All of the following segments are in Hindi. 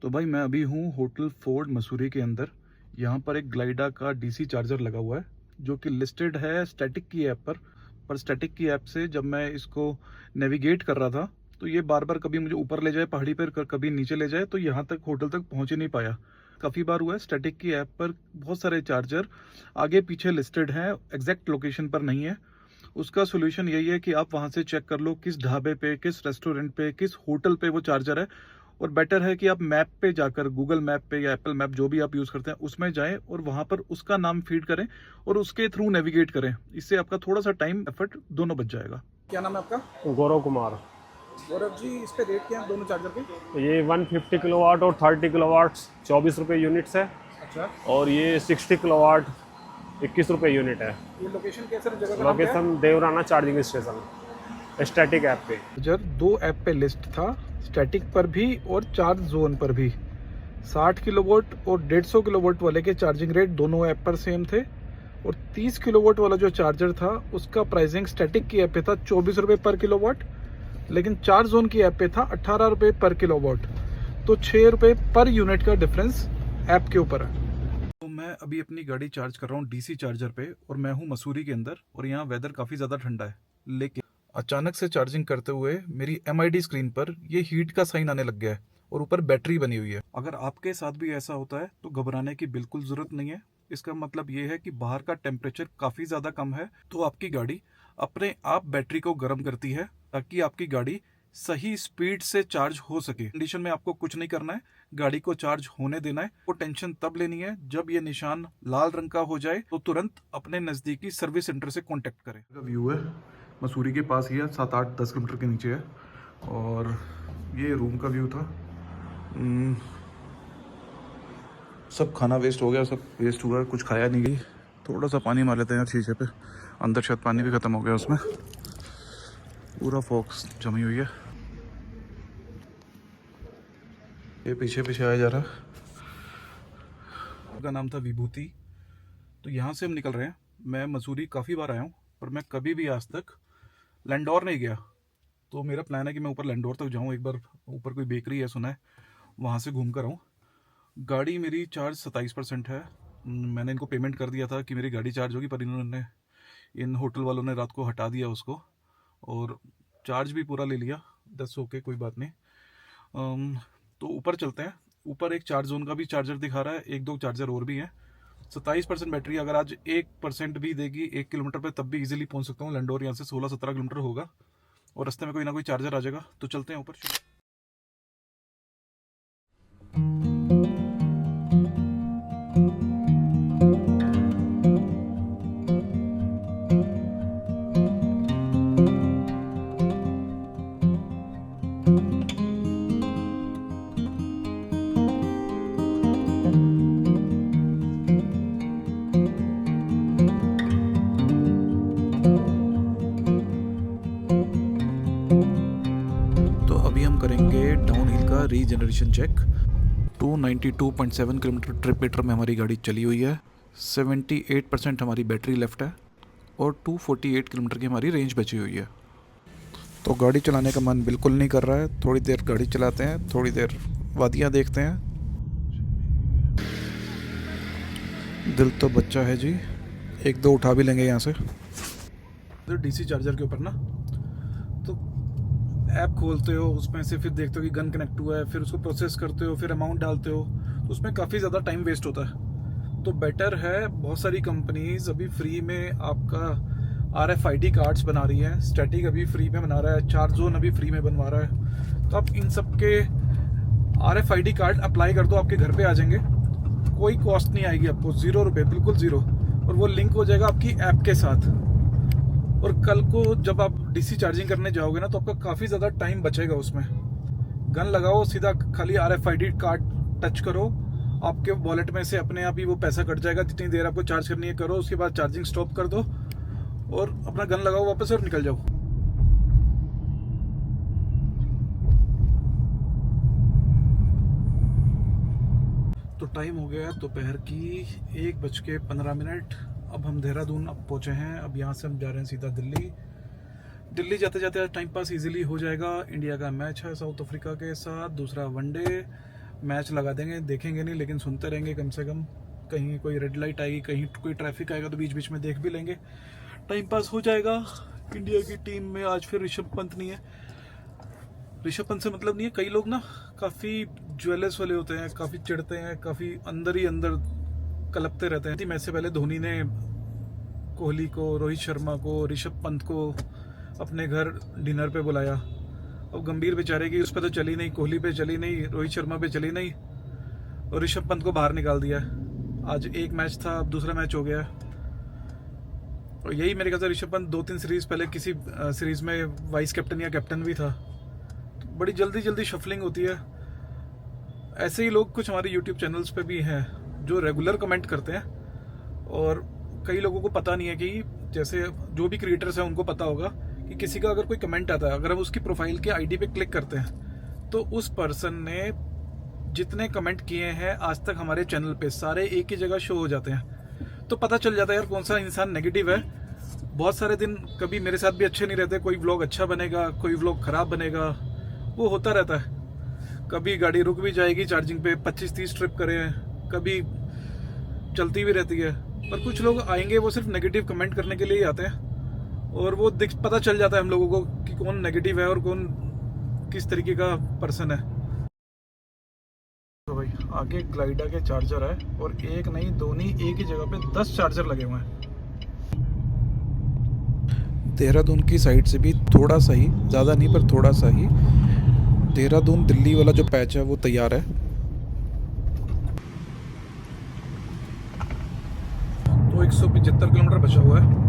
तो भाई मैं अभी हूँ होटल फोर्ड मसूरी के अंदर। यहाँ पर एक ग्लाइडा का डीसी चार्जर लगा हुआ है जो कि लिस्टेड है स्टैटिक की ऐप पर स्टैटिक की ऐप से जब मैं इसको नेविगेट कर रहा था तो ये बार बार कभी मुझे ऊपर ले जाए पहाड़ी पर, कभी नीचे ले जाए, तो यहाँ तक होटल तक पहुँच ही नहीं पाया। काफ़ी बार हुआ है। स्टैटिक की ऐप पर बहुत सारे चार्जर आगे पीछे लिस्टेड हैं, एग्जैक्ट लोकेशन पर नहीं है। उसका सोल्यूशन यही है कि आप वहाँ से चेक कर लो किस ढाबे पे, किस रेस्टोरेंट पे, किस होटल पे वो चार्जर है। और बेटर है कि आप मैप पे जाकर, गूगल मैप पे या एप्पल मैप जो भी आप यूज़ करते हैं उसमें जाएं और वहाँ पर उसका नाम फीड करें और उसके थ्रू नेविगेट करें। इससे आपका थोड़ा सा टाइम एफर्ट दोनों बच जाएगा। क्या नाम है आपका? गौरव कुमार। गौरव जी, इस पे रेट क्या है दोनों चार्जर के? तो ये 150 किलोवाट और 30 किलोवाट 24 रुपये यूनिट्स है, अच्छा, और ये 60 किलोवाट 21 रुपये यूनिट है। ये लोकेशन कैसे जगह का नाम क्या है? Location Devrana charging station, static app पे। चार्जर दो ऐप पे लिस्ट था, स्टैटिक पर भी और चार्ज जोन पर भी। 60 किलोवाट और 150 किलोवाट वाले के चार्जिंग रेट दोनों ऐप पर सेम थे और 30 किलोवाट वाला जो चार्जर था उसका प्राइसिंग स्टैटिक की ऐप पे था 24 रुपये पर किलोवाट, लेकिन चार्ज जोन की ऐप पे था 18 रुपये पर किलोवाट। तो 6 रुपये पर यूनिट का डिफरेंस ऐप के ऊपर है। तो मैं अभी अपनी गाड़ी चार्ज कर रहा हूँ डीसी चार्जर पे और मैं हूँ मसूरी के अंदर और यहाँ वेदर काफ़ी ज़्यादा ठंडा है, लेकिन अचानक से चार्जिंग करते हुए मेरी MID स्क्रीन पर ये हीट का साइन आने लग गया है और ऊपर बैटरी बनी हुई है। अगर आपके साथ भी ऐसा होता है तो घबराने की बिल्कुल ज़रूरत नहीं है। इसका मतलब ये है कि बाहर का टेम्परेचर काफ़ी ज़्यादा कम है तो आपकी गाड़ी अपने आप बैटरी को गर्म करती है ताकि आपकी गाड़ी सही स्पीड से चार्ज हो सके। कंडीशन में आपको कुछ नहीं करना है, गाड़ी को चार्ज होने देना है। वो टेंशन तब लेनी है जब ये निशान लाल रंग का हो जाए तो तुरंत अपने नज़दीकी सर्विस सेंटर से कांटेक्ट करें। व्यू है मसूरी के पास ही है, 7-8-10 किलोमीटर के नीचे है। और ये रूम का व्यू था। सब खाना वेस्ट हो गया, सब वेस्ट हुआ, कुछ खाया नहीं गई। थोड़ा सा पानी मार लेते हैं शीशे पे, अंदर शायद पानी भी ख़त्म हो गया उसमें। पूरा फॉक्स जमी हुई है, ये पीछे पीछे आया जा रहा है। का नाम था विभूति। तो यहाँ से हम निकल रहे हैं। मैं मसूरी काफ़ी बार आया हूँ पर मैं कभी भी आज तक लैंडोर नहीं गया। तो मेरा प्लान है कि मैं ऊपर लैंडोर तक जाऊँ, एक बार ऊपर कोई बेकरी है सुना है, वहाँ से घूम कर आऊँ। गाड़ी मेरी चार्ज 27% है। मैंने इनको पेमेंट कर दिया था कि मेरी गाड़ी चार्ज होगी, पर इन होटल वालों ने रात को हटा दिया उसको और चार्ज भी पूरा ले लिया। 10 ओके, कोई बात नहीं। तो ऊपर चलते हैं। ऊपर एक चार्ज जोन का भी चार्जर दिखा रहा है, 1-2 चार्जर और भी हैं। 27% बैटरी अगर आज 1% भी देगी 1 किलोमीटर पे तब भी इजीली पहुंच सकता हूँ। लैंडोर यहाँ से 16-17 किलोमीटर होगा और रास्ते में कोई ना कोई चार्जर आ जाएगा। तो चलते हैं ऊपर। करेंगे डाउन हिल का regeneration check. 292.7 kilometre trip metre में हमारी गाड़ी चली हुई है। 78% हमारी बैटरी लेफ्ट है और 248 किलोमीटर की हमारी रेंज बची हुई है। तो गाड़ी चलाने का मन बिल्कुल नहीं कर रहा है। थोड़ी देर गाड़ी चलाते हैं, थोड़ी देर वादियाँ देखते हैं। दिल तो बच्चा है जी, 1-2 उठा भी लेंगे यहाँ से। तो डीसी चार्जर के ऊपर ना, तो ऐप खोलते हो, उसमें से फिर देखते हो कि गन कनेक्ट हुआ है, फिर उसको प्रोसेस करते हो, फिर अमाउंट डालते हो, तो उसमें काफ़ी ज़्यादा टाइम वेस्ट होता है। तो बेटर है, बहुत सारी कंपनीज अभी फ्री में आपका RFID कार्ड्स बना रही है। स्टैटिक अभी फ्री में बना रहा है, चार्ज जोन अभी फ्री में बनवा रहा है। तो आप इन सब के RFID कार्ड अप्लाई कर दो, आपके घर पे आ जाएंगे। कोई कॉस्ट नहीं आएगी आपको, 0 रुपये, बिल्कुल 0। और वो लिंक हो जाएगा आपकी ऐप के साथ। और कल को जब आप डीसी चार्जिंग करने जाओगे ना तो आपका काफ़ी ज़्यादा टाइम बचेगा उसमें। गन लगाओ, सीधा खाली RFID कार्ड टच करो, आपके वॉलेट में से अपने आप ही वो पैसा कट जाएगा। जितनी देर आपको चार्ज करनी है करो, उसके बाद चार्जिंग स्टॉप कर दो और अपना गन लगाओ वापस और निकल जाओ। तो टाइम हो गया दोपहर की 1:15। अब हम देहरादून पहुँचे हैं। अब यहाँ से हम जा रहे हैं सीधा दिल्ली। दिल्ली जाते जाते टाइम पास इजीली हो जाएगा। इंडिया का मैच है साउथ अफ्रीका के साथ, दूसरा वनडे। मैच लगा देंगे, देखेंगे नहीं लेकिन सुनते रहेंगे कम से कम। कहीं कोई रेड लाइट आएगी, कहीं कोई ट्रैफिक आएगा तो बीच बीच में देख भी लेंगे, टाइम पास हो जाएगा। इंडिया की टीम में आज फिर ऋषभ पंत नहीं है। ऋषभ पंत से मतलब नहीं है, कई लोग ना काफ़ी ज्वेलर्स वाले होते हैं, काफ़ी चिढ़ते हैं, काफ़ी अंदर ही अंदर कलपते रहते हैं। मैच से पहले धोनी ने कोहली को, रोहित शर्मा को, ऋषभ पंत को अपने घर डिनर पे बुलाया। अब गंभीर बेचारे की उस पर तो चली नहीं, कोहली पे चली नहीं, रोहित शर्मा पे चली नहीं, और ऋषभ पंत को बाहर निकाल दिया। आज एक मैच था, अब दूसरा मैच हो गया। और यही मेरे ख्याल से ऋषभ पंत 2-3 सीरीज पहले किसी सीरीज में वाइस कैप्टन या कैप्टन भी था। तो बड़ी जल्दी जल्दी शफलिंग होती है। ऐसे ही लोग कुछ हमारे यूट्यूब चैनल्स पे भी हैं जो रेगुलर कमेंट करते हैं, और कई लोगों को पता नहीं है कि जैसे जो भी क्रिएटर्स हैं उनको पता होगा कि किसी का अगर कोई कमेंट आता है, अगर हम उसकी प्रोफाइल के आईडी पे क्लिक करते हैं तो उस पर्सन ने जितने कमेंट किए हैं आज तक हमारे चैनल पे सारे एक ही जगह शो हो जाते हैं। तो पता चल जाता है यार कौन सा इंसान नेगेटिव है। बहुत सारे दिन कभी मेरे साथ भी अच्छे नहीं रहते, कोई व्लॉग अच्छा बनेगा, कोई व्लॉग खराब बनेगा, वो होता रहता है। कभी गाड़ी रुक भी जाएगी चार्जिंग पे, 25-30 ट्रिप करें, कभी चलती भी रहती है। पर कुछ लोग आएंगे वो सिर्फ नेगेटिव कमेंट करने के लिए ही आते हैं, और वो पता चल जाता है हम लोगों को कि कौन नेगेटिव है और कौन किस तरीके का पर्सन है। तो भाई आगे ग्लाइडा के चार्जर है, और एक नहीं दो नहीं, एक ही जगह पे 10 चार्जर लगे हुए हैं। देहरादून की साइड से भी थोड़ा सा ही, ज़्यादा नहीं पर थोड़ा सा ही, देहरादून दिल्ली वाला जो पैच है वो तैयार है। तो 175 किलोमीटर बचा हुआ है।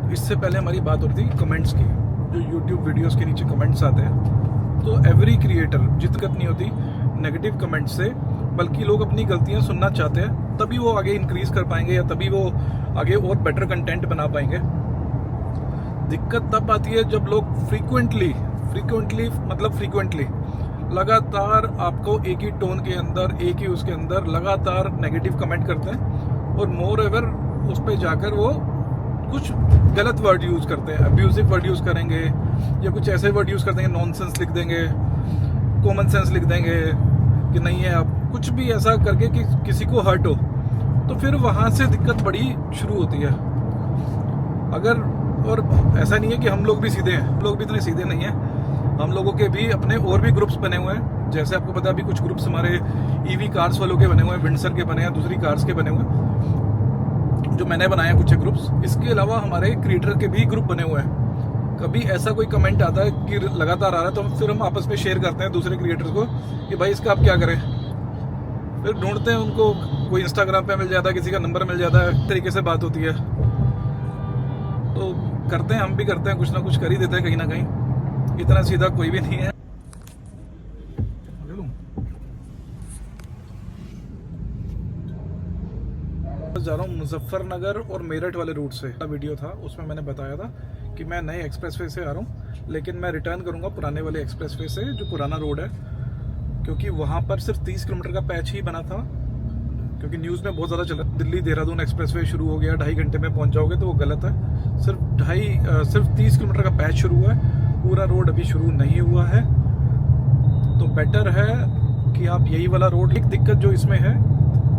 तो इससे पहले हमारी बात हो रही थी कमेंट्स की, जो यूट्यूब वीडियोस के नीचे कमेंट्स आते हैं। तो एवरी क्रिएटर दिक्कत नहीं होती नेगेटिव कमेंट से, बल्कि लोग अपनी गलतियां सुनना चाहते हैं, तभी वो आगे इंक्रीज कर पाएंगे या तभी वो आगे और बेटर कंटेंट बना पाएंगे। दिक्कत तब आती है जब लोग फ्रीक्वेंटली लगातार आपको एक ही टोन के अंदर, एक ही उसके अंदर लगातार नेगेटिव कमेंट करते हैं, और मोर एवर उस पर जाकर वो कुछ गलत वर्ड यूज करते हैं, अब्यूजिव वर्ड यूज करेंगे, या कुछ ऐसे वर्ड यूज कर देंगे, नॉनसेंस लिख देंगे, कॉमन सेंस लिख देंगे कि नहीं है, अब कुछ भी ऐसा करके कि किसी को हर्ट हो, तो फिर वहां से दिक्कत बड़ी शुरू होती है। अगर, और ऐसा नहीं है कि हम लोग भी सीधे हैं, हम लोग भी इतने सीधे नहीं हैं। हम लोगों के भी अपने और भी ग्रुप्स बने हुए हैं। जैसे आपको पता है अभी कुछ ग्रुप्स हमारे ईवी कार्स वालों के बने हुए हैं, विंडसर के बने हैं, दूसरी कार्स के बने हुए हैं जो मैंने बनाए कुछ ग्रुप्स। इसके अलावा हमारे क्रिएटर के भी ग्रुप बने हुए हैं। कभी ऐसा कोई कमेंट आता है कि लगातार आ रहा है, तो फिर हम आपस में शेयर करते हैं दूसरे क्रिएटर्स को कि भाई इसका आप क्या करें। फिर ढूंढते हैं उनको, कोई इंस्टाग्राम पे मिल जाता है, किसी का नंबर मिल जाता है, इस तरीके से बात होती है। तो करते हैं, हम भी करते हैं, कुछ ना कुछ कर ही देते हैं कहीं ना कहीं। इतना सीधा कोई भी नहीं है। जा रहा हूँ मुजफ्फरनगर और मेरठ वाले रूट से। वीडियो था उसमें मैंने बताया था कि मैं नए एक्सप्रेसवे से आ रहा हूँ, लेकिन मैं रिटर्न करूँगा पुराने वाले एक्सप्रेसवे से, जो पुराना रोड है, क्योंकि वहाँ पर सिर्फ 30 किलोमीटर का पैच ही बना था। क्योंकि न्यूज़ में बहुत ज़्यादा चला, दिल्ली देहरादून एक्सप्रेसवे शुरू हो गया, 2.5 घंटे में पहुँच जाओगे, तो वो गलत है। सिर्फ 30 किलोमीटर का पैच शुरू हुआ है, पूरा रोड अभी शुरू नहीं हुआ है। तो बेटर है कि आप यही वाला रोड। एक दिक्कत जो इसमें है,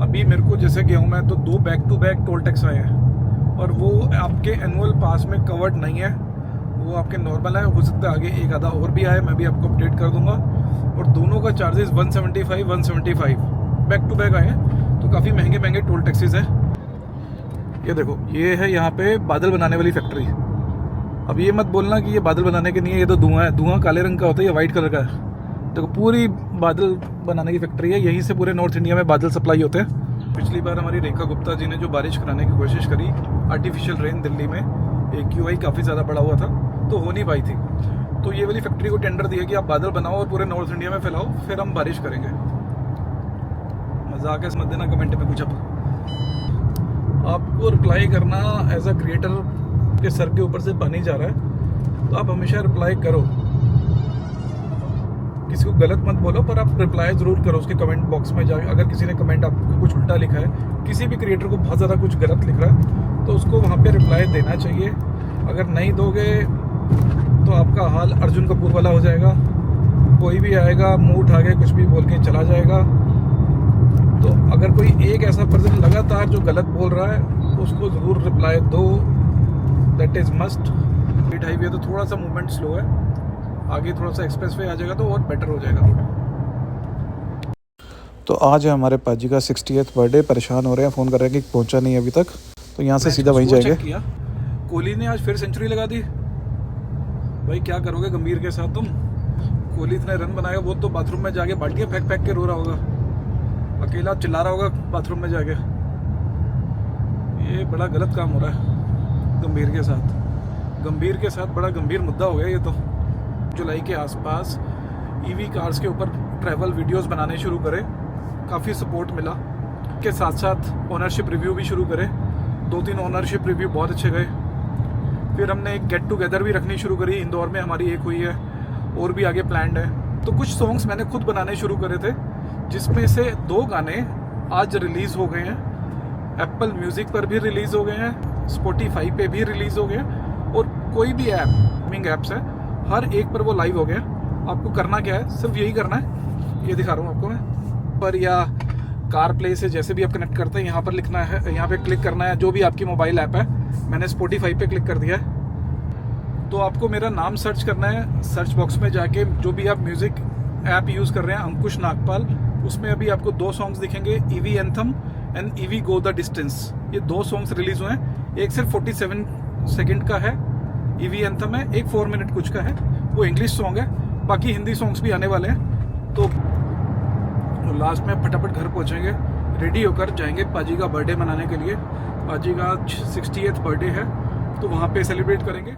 अभी मेरे को जैसे गया हूँ मैं, तो 2 back to back toll tax आए हैं, और वो आपके एनुअल पास में कवर्ड नहीं है, वो आपके नॉर्मल है। हो सकता है आगे एक आधा और भी आए, मैं भी आपको अपडेट कर दूंगा। और दोनों का चार्जेस 175 बैक टू बैक आए हैं, तो काफ़ी महंगे महंगे टोल टैक्सेस हैं। ये देखो, ये है यहाँ पे बादल बनाने वाली फैक्ट्री। अब ये मत बोलना कि ये बादल बनाने के नहीं है, ये तो धुआं है। धुआं काले रंग का होता है, ये वाइट कलर का है। देखो, पूरी बादल बनाने की फैक्ट्री है, यहीं से पूरे नॉर्थ इंडिया में बादल सप्लाई होते हैं। पिछली बार हमारी रेखा गुप्ता जी ने जो बारिश कराने की कोशिश करी, आर्टिफिशियल रेन दिल्ली में, AQI काफ़ी ज़्यादा बढ़ा हुआ था, तो हो नहीं पाई थी। तो ये वाली फैक्ट्री को टेंडर दिया कि आप बादल बनाओ और पूरे नॉर्थ इंडिया में फैलाओ, फिर हम बारिश करेंगे। मजाक है, समझ देना कमेंट में कुछ। अब आपको रिप्लाई करना एज अ क्रिएटर के सर के ऊपर से पानी जा रहा है, तो आप हमेशा रिप्लाई करो। किसी को गलत मत बोलो, पर आप रिप्लाई जरूर करो उसके कमेंट बॉक्स में जाके। अगर किसी ने कमेंट आपको कुछ उल्टा लिखा है, किसी भी क्रिएटर को बहुत ज़्यादा कुछ गलत लिख रहा है, तो उसको वहाँ पे रिप्लाई देना चाहिए। अगर नहीं दोगे तो आपका हाल अर्जुन कपूर वाला हो जाएगा। कोई भी आएगा मुंह उठा के कुछ भी बोल के चला जाएगा। तो अगर कोई एक ऐसा पर्सन लगातार जो गलत बोल रहा है उसको ज़रूर रिप्लाई दो, that is must. Street highway तो थोड़ा सा मूवमेंट स्लो है, आगे थोड़ा सा एक्सप्रेस वे आ जाएगा तो और बेटर हो जाएगा रोड। तो आज है हमारे पाजी का 60th बर्थडे। परेशान हो रहे हैं, फ़ोन कर रहे हैं कि पहुंचा नहीं अभी तक, तो यहाँ से सीधा वहीं जाएंगे। कोहली ने आज फिर सेंचुरी लगा दी। भाई क्या करोगे गंभीर के साथ तुम? कोहली इतने रन बनाएगा, वो तो बाथरूम में जाके बाल्टियाँ फेंक फेंक के रो रहा होगा, अकेला चिल्ला रहा होगा बाथरूम में जाके। ये बड़ा गलत काम हो रहा है गंभीर के साथ। गंभीर के साथ बड़ा गंभीर मुद्दा हो गया ये तो। जुलाई के आसपास ईवी कार्स के ऊपर ट्रैवल वीडियोस बनाने शुरू करे, काफ़ी सपोर्ट मिला। के साथ साथ ओनरशिप रिव्यू भी शुरू करे, 2-3 ओनरशिप रिव्यू बहुत अच्छे गए। फिर हमने एक गेट टुगेदर भी रखनी शुरू करी, इंदौर में हमारी एक हुई है, और भी आगे प्लान्ड है। तो कुछ सॉन्ग्स मैंने खुद बनाने शुरू करे थे, जिसमें से 2 गाने आज रिलीज़ हो गए हैं। एप्पल म्यूज़िक पर भी रिलीज़ हो गए हैं, स्पॉटिफाई पे भी रिलीज़ हो गए हैं, और कोई भी ऐप स्ट्रीमिंग ऐप्स है हर एक पर वो लाइव हो गया। आपको करना क्या है, सिर्फ यही करना है, ये दिखा रहा हूँ आपको मैं पर, या कार प्ले से जैसे भी आप कनेक्ट करते हैं यहाँ पर लिखना है, यहाँ पे क्लिक करना है, जो भी आपकी मोबाइल ऐप है। मैंने स्पॉटिफाई पे क्लिक कर दिया है। तो आपको मेरा नाम सर्च करना है, सर्च बॉक्स में जाके जो भी आप म्यूज़िक ऐप यूज़ कर रहे हैं, अंकुश नागपाल, उसमें अभी आपको 2 सॉन्ग्स दिखेंगे, EV anthem and EV go the distance. ये 2 सॉन्ग्स रिलीज हुए हैं। एक सिर्फ 47 सेकंड का है, ईवी एंथम है, एक 4 मिनट कुछ का है, वो इंग्लिश सॉन्ग है। बाकी हिंदी सॉन्ग्स भी आने वाले हैं। तो लास्ट में फटाफट घर पहुंचेंगे, रेडी होकर जाएंगे पाजी का बर्थडे मनाने के लिए। पाजी का 60th बर्थडे है, तो वहाँ पे सेलिब्रेट करेंगे।